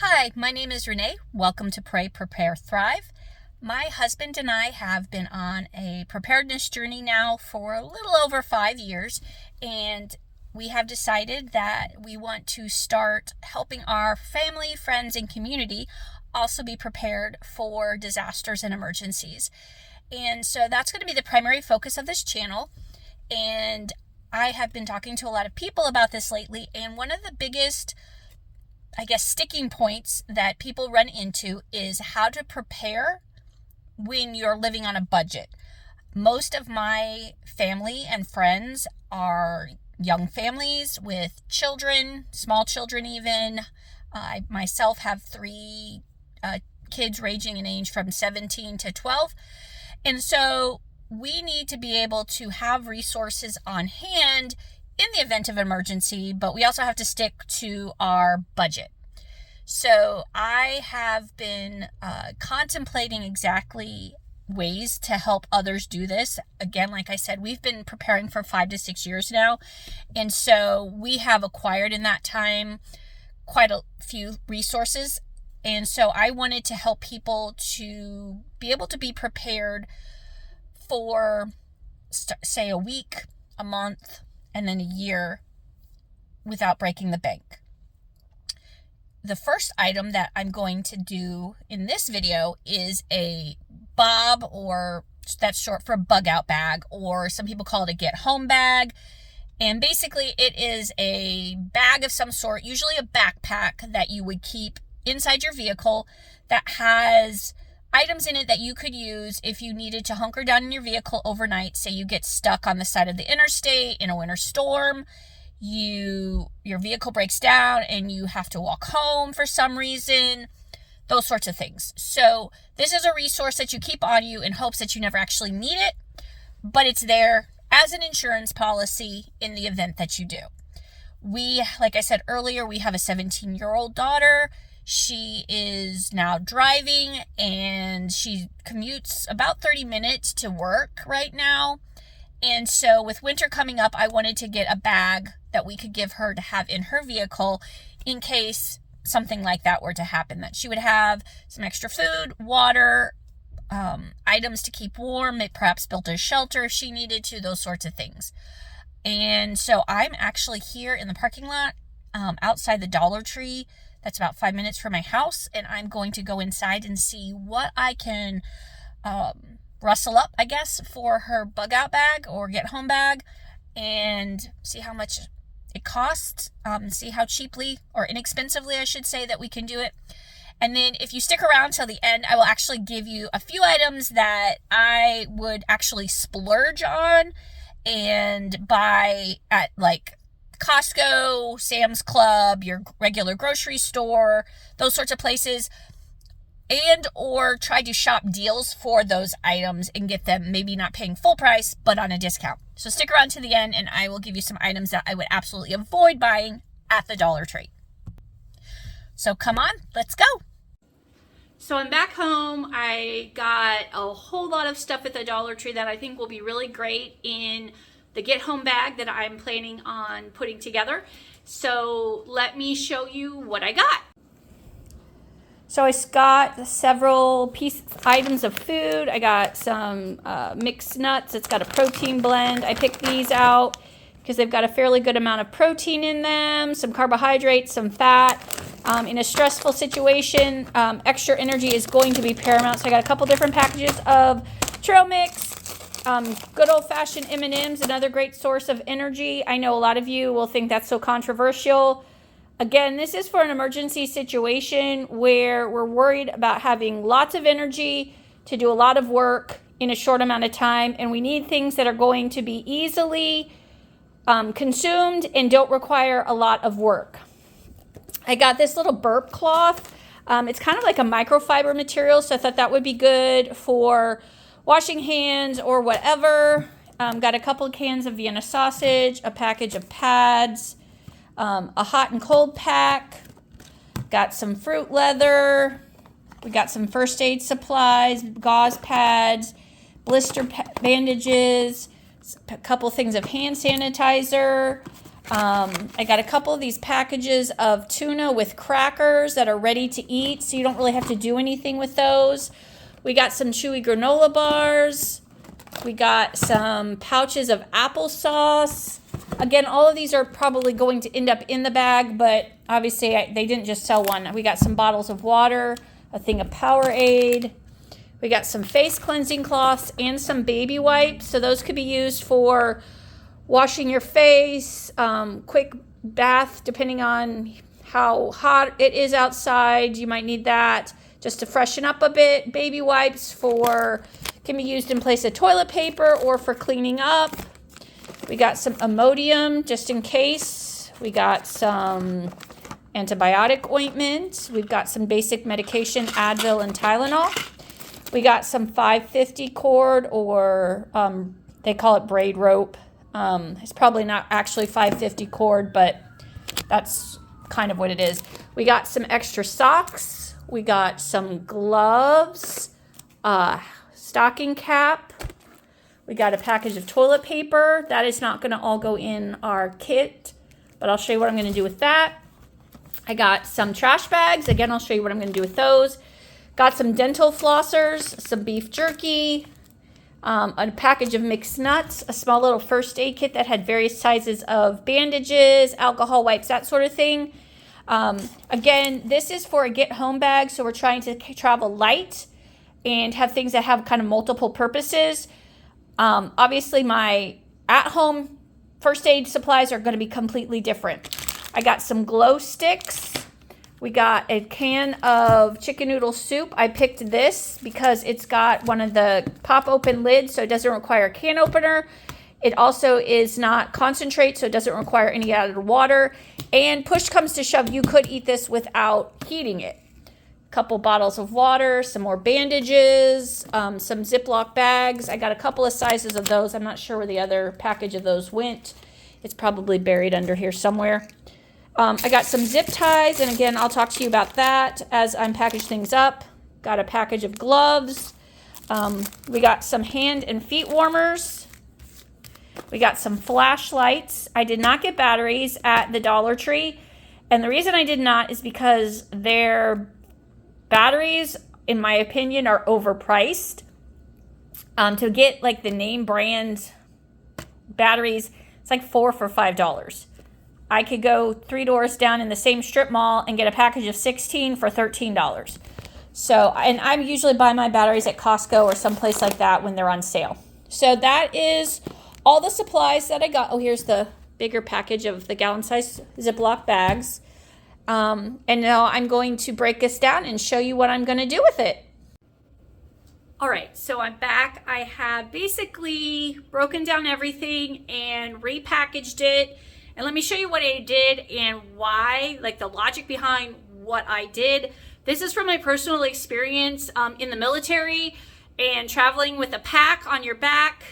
Hi, my name is Renee. Welcome to Pray.Prepare.Thrive. My husband and I have been on a preparedness journey now for a little over 5 years, and we have decided that we want to start helping our family, friends, and community also be prepared for disasters and emergencies. And so that's going to be the primary focus of this channel. And I have been talking to a lot of people about this lately, and one of the biggest sticking points that people run into is how to prepare when you're living on a budget. Most of my family and friends are young families with children, small children even. I myself have 3 kids ranging in age from 17 to 12. And so we need to be able to have resources on hand in the event of emergency, but we also have to stick to our budget. So I have been contemplating exactly ways to help others do this. Again, like I said, we've been preparing for 5 to 6 years now. And so we have acquired in that time quite a few resources. And so I wanted to help people to be able to be prepared for, say, a week, a month, and then a year without breaking the bank. The first item that I'm going to do in this video is a BOB, or that's short for bug out bag, or some people call it a get home bag. And basically it is a bag of some sort, usually a backpack that you would keep inside your vehicle that has items in it that you could use if you needed to hunker down in your vehicle overnight. Say you get stuck on the side of the interstate in a winter storm, your vehicle breaks down and you have to walk home for some reason, those sorts of things. So this is a resource that you keep on you in hopes that you never actually need it, but it's there as an insurance policy in the event that you do. We, like I said earlier, we have a 17-year-old daughter. She is now driving and she commutes about 30 minutes to work right now. And so with winter coming up, I wanted to get a bag that we could give her to have in her vehicle in case something like that were to happen, that she would have some extra food, water, items to keep warm, perhaps build a shelter if she needed to, those sorts of things. And so I'm actually here in the parking lot outside the Dollar Tree. That's about 5 minutes from my house, and I'm going to go inside and see what I can rustle up, I guess, for her bug out bag or get home bag, and see how much it costs, see how cheaply or inexpensively, I should say, that we can do it. And then if you stick around till the end, I will actually give you a few items that I would actually splurge on and buy at like Costco, Sam's Club, your regular grocery store, those sorts of places, and or try to shop deals for those items and get them maybe not paying full price, but on a discount. So stick around to the end and I will give you some items that I would absolutely avoid buying at the Dollar Tree. So come on, let's go. So I'm back home. I got a whole lot of stuff at the Dollar Tree that I think will be really great in the get home bag that I'm planning on putting together. So let me show you what I got. So I got several items of food. I got some mixed nuts. It's got a protein blend. I picked these out because they've got a fairly good amount of protein in them, some carbohydrates, some fat. In a stressful situation, extra energy is going to be paramount. So I got a couple different packages of trail mix. Good old-fashioned M&Ms, another great source of energy. I know a lot of you will think that's so controversial. Again, this is for an emergency situation where we're worried about having lots of energy to do a lot of work in a short amount of time, and we need things that are going to be easily consumed and don't require a lot of work. I got this little burp cloth. It's kind of like a microfiber material, so I thought that would be good for washing hands or whatever. Got a couple of cans of Vienna sausage, a package of pads, a hot and cold pack, got some fruit leather, we got some first aid supplies, gauze pads, blister bandages, a couple things of hand sanitizer, I got a couple of these packages of tuna with crackers that are ready to eat, so you don't really have to do anything with those. We got some chewy granola bars. We got some pouches of applesauce. Again, all of these are probably going to end up in the bag, but obviously they didn't just sell one. We got some bottles of water, a thing of Powerade. We got some face cleansing cloths and some baby wipes. So those could be used for washing your face, quick bath, depending on how hot it is outside. You might need that just to freshen up a bit. Baby wipes can be used in place of toilet paper or for cleaning up. We got some Imodium just in case. We got some antibiotic ointment. We've got some basic medication, Advil and Tylenol. We got some 550 cord, or they call it braid rope. It's probably not actually 550 cord, but that's kind of what it is. We got some extra socks. We got some gloves, stocking cap. We got a package of toilet paper. That is not going to all go in our kit, but I'll show you what I'm going to do with that. I got some trash bags. Again, I'll show you what I'm going to do with those. Got some dental flossers, some beef jerky, a package of mixed nuts, a small little first aid kit that had various sizes of bandages, alcohol wipes, that sort of thing. Again, this is for a get-home bag, so we're trying to travel light and have things that have kind of multiple purposes. Obviously, my at-home first aid supplies are going to be completely different. I got some glow sticks. We got a can of chicken noodle soup. I picked this because it's got one of the pop open lids, so it doesn't require a can opener. It also is not concentrate, so it doesn't require any added water. And push comes to shove, you could eat this without heating it. Couple bottles of water, some more bandages, some Ziploc bags. I got a couple of sizes of those. I'm not sure where the other package of those went. It's probably buried under here somewhere. I got some zip ties, and again, I'll talk to you about that as I'm packaging things up. Got a package of gloves. We got some hand and feet warmers. We got some flashlights. I did not get batteries at the Dollar Tree, and the reason I did not is because their batteries, in my opinion, are overpriced. To get like the name brand batteries, it's like $4 for $5. I could go 3 doors down in the same strip mall and get a package of 16 for $13. So, and I usually buy my batteries at Costco or someplace like that when they're on sale. So that is all the supplies that I got. Oh, here's the bigger package of the gallon-size Ziploc bags. And now I'm going to break this down and show you what I'm going to do with it. All right, so I'm back. I have basically broken down everything and repackaged it. And let me show you what I did and why, like the logic behind what I did. This is from my personal experience in the military and traveling with a pack on your back.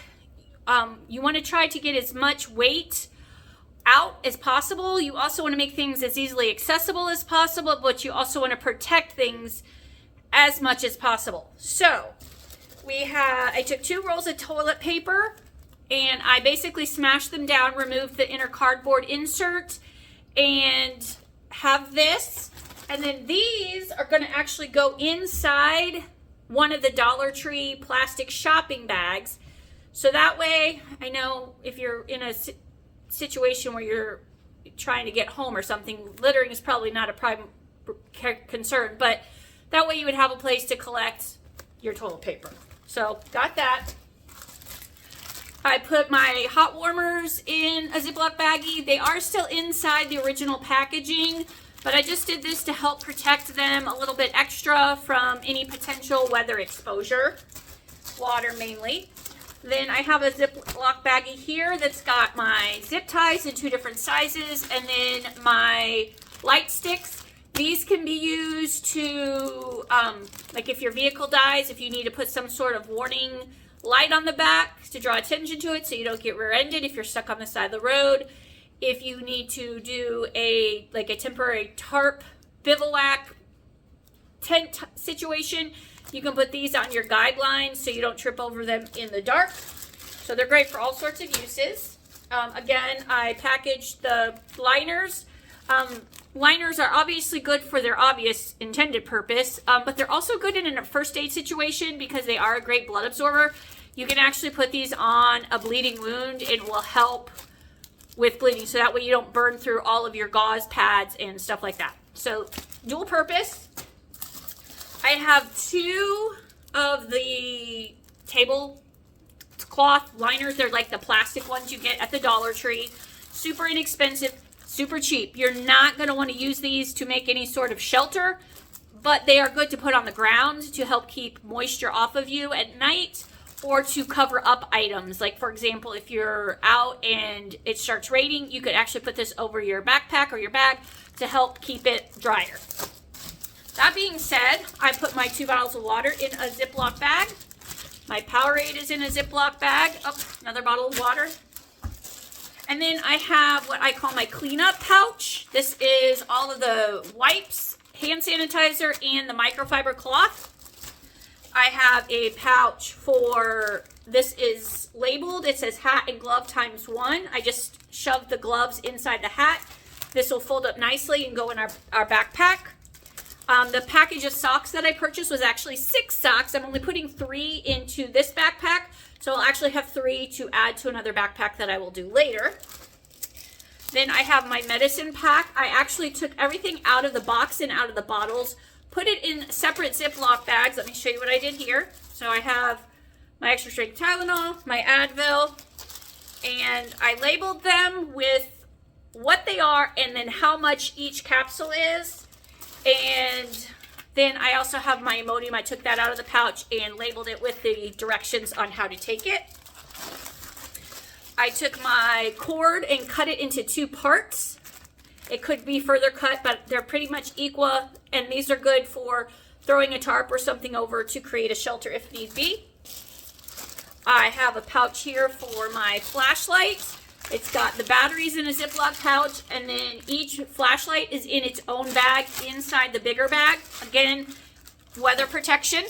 You want to try to get as much weight out as possible. You also want to make things as easily accessible as possible, but you also want to protect things as much as possible. So I took 2 rolls of toilet paper, and I basically smashed them down, removed the inner cardboard insert, and have this. And then these are going to actually go inside one of the Dollar Tree plastic shopping bags. So that way, I know if you're in a situation where you're trying to get home or something, littering is probably not a prime concern, but that way you would have a place to collect your toilet paper. So got that. I put my hot warmers in a Ziploc baggie. They are still inside the original packaging, but I just did this to help protect them a little bit extra from any potential weather exposure. Water mainly. Then I have a Ziploc baggie here that's got my zip ties in 2 different sizes, and then my light sticks. These can be used to, like if your vehicle dies, if you need to put some sort of warning light on the back to draw attention to it so you don't get rear-ended if you're stuck on the side of the road. If you need to do a temporary tarp bivouac tent situation, you can put these on your guidelines so you don't trip over them in the dark. So they're great for all sorts of uses. Again, I packaged the liners. Liners are obviously good for their obvious intended purpose, but they're also good in a first aid situation because they are a great blood absorber. You can actually put these on a bleeding wound. It will help with bleeding, so that way you don't burn through all of your gauze pads and stuff like that. So dual purpose. I have 2 of the tablecloth liners. They're like the plastic ones you get at the Dollar Tree. Super inexpensive, super cheap. You're not going to want to use these to make any sort of shelter, but they are good to put on the ground to help keep moisture off of you at night, or to cover up items. Like, for example, if you're out and it starts raining, you could actually put this over your backpack or your bag to help keep it drier. That being said, I put my 2 bottles of water in a Ziploc bag. My Powerade is in a Ziploc bag. Oh, another bottle of water. And then I have what I call my cleanup pouch. This is all of the wipes, hand sanitizer, and the microfiber cloth. I have a pouch for, this is labeled, it says hat and glove ×1. I just shoved the gloves inside the hat. This will fold up nicely and go in our backpack. The package of socks that I purchased was actually 6 socks. I'm only putting 3 into this backpack, so I'll actually have 3 to add to another backpack that I will do later. Then I have my medicine pack. I actually took everything out of the box and out of the bottles, put it in separate Ziploc bags. Let me show you what I did here. So I have my extra strength Tylenol, my Advil, and I labeled them with what they are and then how much each capsule is. And then I also have my Imodium. I took that out of the pouch and labeled it with the directions on how to take it. I took my cord and cut it into 2 parts. It could be further cut, but they're pretty much equal, and these are good for throwing a tarp or something over to create a shelter if need be. I have a pouch here for my flashlight. It's got the batteries in a Ziploc pouch, and then each flashlight is in its own bag inside the bigger bag. Again, weather protection.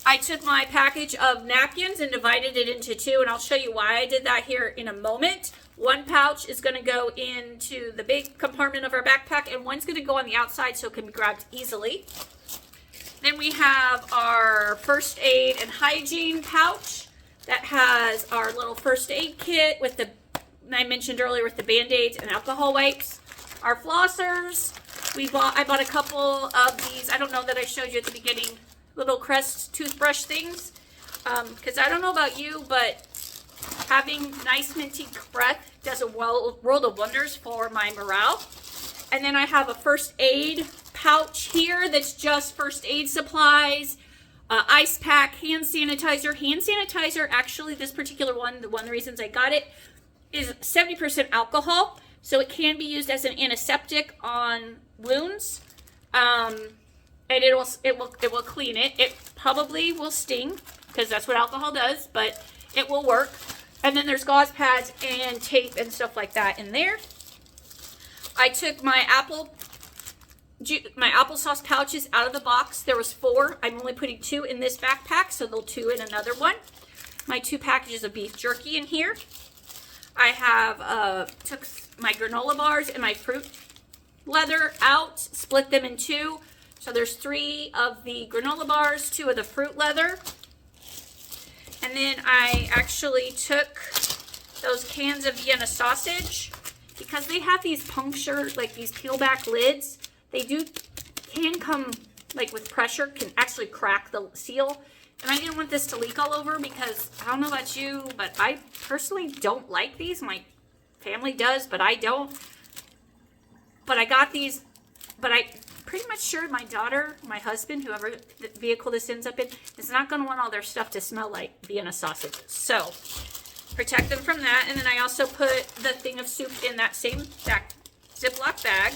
I took my package of napkins and divided it into 2, and I'll show you why I did that here in a moment. 1 pouch is going to go into the big compartment of our backpack, and one's going to go on the outside so it can be grabbed easily. Then we have our first aid and hygiene pouch that has our little first aid kit with the, I mentioned earlier, with the Band-Aids and alcohol wipes. Our flossers. I bought a couple of these, I don't know that I showed you at the beginning, little Crest toothbrush things. Because I don't know about you, but having nice minty breath does a world of wonders for my morale. And then I have a first aid pouch here that's just first aid supplies, ice pack, hand sanitizer. Hand sanitizer, actually, this particular one, one of the reasons I got it, is 70% alcohol, so it can be used as an antiseptic on wounds, and it will clean it. It probably will sting because that's what alcohol does, but it will work. And then there's gauze pads and tape and stuff like that in there. I took my applesauce pouches out of the box. There was 4. I'm only putting 2 in this backpack, so there'll 2 in another one. My 2 packages of beef jerky in here. I have took my granola bars and my fruit leather out, split them in 2. So there's 3 of the granola bars, 2 of the fruit leather. And then I actually took those cans of Vienna sausage because they have these punctured, like these peel back lids. They can come like with pressure, can actually crack the seal. And I didn't want this to leak all over because I don't know about you, but I personally don't like these. My family does, but I don't. But I got these, but I'm pretty much sure my daughter, my husband, whoever the vehicle this ends up in, is not going to want all their stuff to smell like Vienna sausages. So protect them from that. And then I also put the thing of soup in that same Ziploc bag.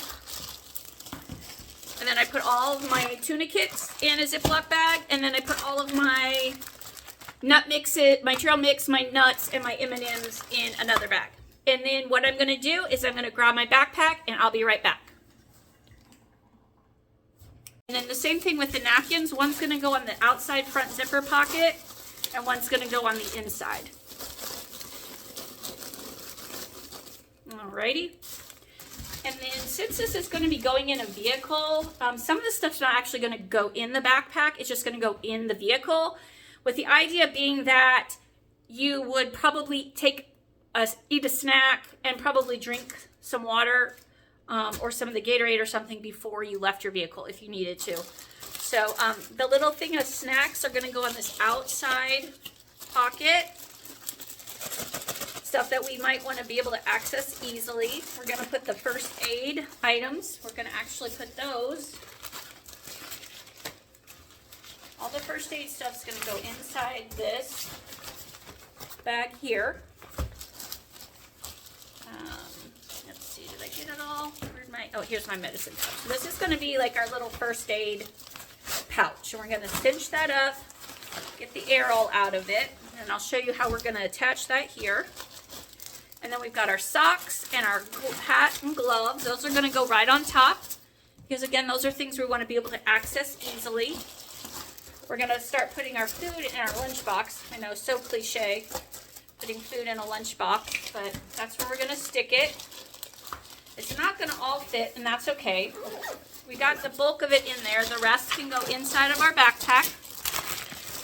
And then I put all of my tuna kits in a Ziploc bag. And then I put all of my nut mixes, my trail mix, my nuts, and my M&Ms in another bag. And then what I'm going to do is I'm going to grab my backpack and I'll be right back. And then the same thing with the napkins. One's going to go on the outside front zipper pocket and one's going to go on the inside. Alrighty. And then since this is going to be going in a vehicle, some of the stuff's not actually going to go in the backpack. It's just going to go in the vehicle, with the idea being that you would probably eat a snack and probably drink some water or some of the Gatorade or something before you left your vehicle if you needed to. So the little thing of snacks are going to go on this outside pocket. Stuff that we might want to be able to access easily. We're going to put the first aid items. We're going to actually put those. All the first aid stuff is going to go inside this bag here. Let's see, did I get it all? Here's my medicine pouch. So this is going to be like our little first aid pouch. And we're going to cinch that up, get the air all out of it, and I'll show you how we're going to attach that here. And then we've got our socks and our hat and gloves. Those are going to go right on top, because again, those are things we want to be able to access easily. We're going to start putting our food in our lunchbox. I know, so cliche, putting food in a lunchbox, but that's where we're going to stick it. It's not going to all fit, and that's okay. We got the bulk of it in there. The rest can go inside of our backpack.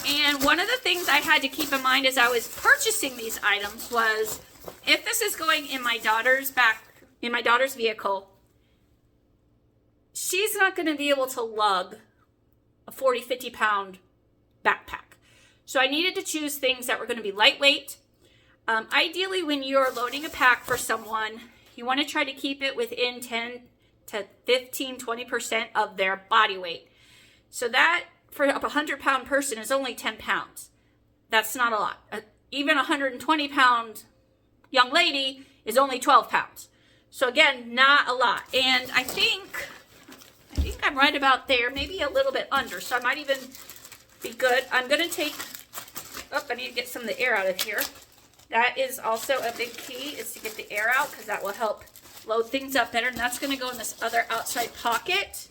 And one of the things I had to keep in mind as I was purchasing these items was, if this is going in my daughter's vehicle, she's not going to be able to lug a 40, 50 pound backpack. So I needed to choose things that were going to be lightweight. Ideally, when you're loading a pack for someone, you want to try to keep it within 10 to 15, 20% of their body weight. So that for a 100-pound person is only 10 pounds. That's not a lot. Even a 120-pound young lady is only 12 pounds. So again, not a lot. And I think I'm right about there, maybe a little bit under. So I might even be good. I'm going to take, I need to get some of the air out of here. That is also a big key, is to get the air out, because that will help load things up better. And that's going to go in this other outside pocket.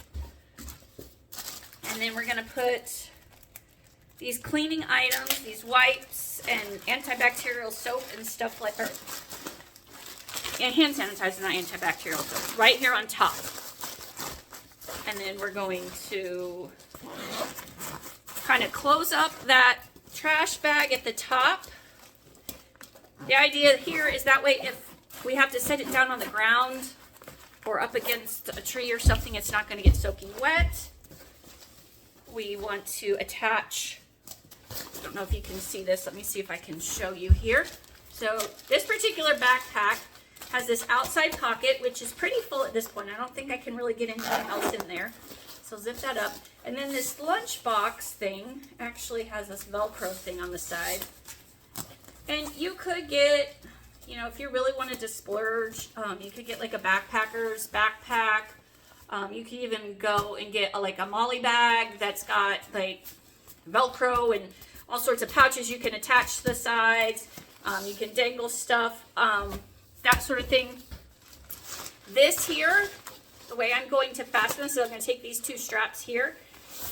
And then we're going to put these cleaning items, these wipes and antibacterial soap and stuff like that. And hand sanitizer, not antibacterial soap, right here on top. And then we're going to kind of close up that trash bag at the top. The idea here is that way if we have to set it down on the ground or up against a tree or something, it's not going to get soaking wet. We want to attach, I don't know if you can see this. Let me see if I can show you here. So this particular backpack has this outside pocket, which is pretty full at this point. I don't think I can really get anything else in there. So zip that up. And then this lunchbox thing actually has this Velcro thing on the side. And you could get, if you really wanted to splurge, you could get like a backpacker's backpack. You could even go and get a Molly bag that's got like Velcro and all sorts of pouches you can attach to the sides. You can dangle stuff, that sort of thing. This here, the way I'm going to fasten this, so I'm going to take these two straps here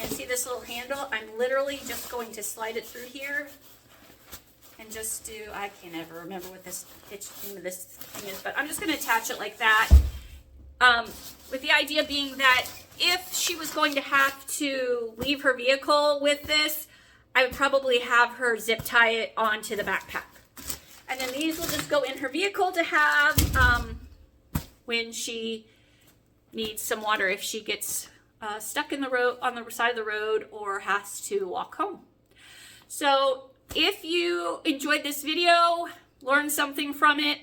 and see this little handle. I'm literally just going to slide it through here and just do, I can't ever remember what this name of this thing is, but I'm just going to attach it like that. With the idea being that if she was going to have to leave her vehicle with this, I would probably have her zip tie it onto the backpack. And then these will just go in her vehicle to have when she needs some water, if she gets stuck in the road, on the side of the road, or has to walk home. So if you enjoyed this video, learned something from it,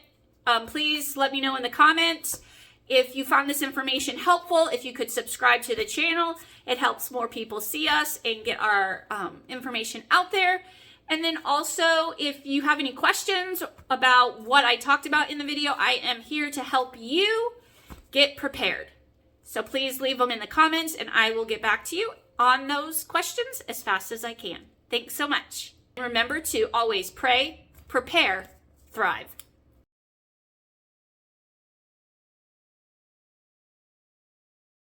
please let me know in the comments. If you found this information helpful, if you could subscribe to the channel, it helps more people see us and get our information out there. And then also, if you have any questions about what I talked about in the video, I am here to help you get prepared. So please leave them in the comments and I will get back to you on those questions as fast as I can. Thanks so much. And remember to always pray, prepare, thrive.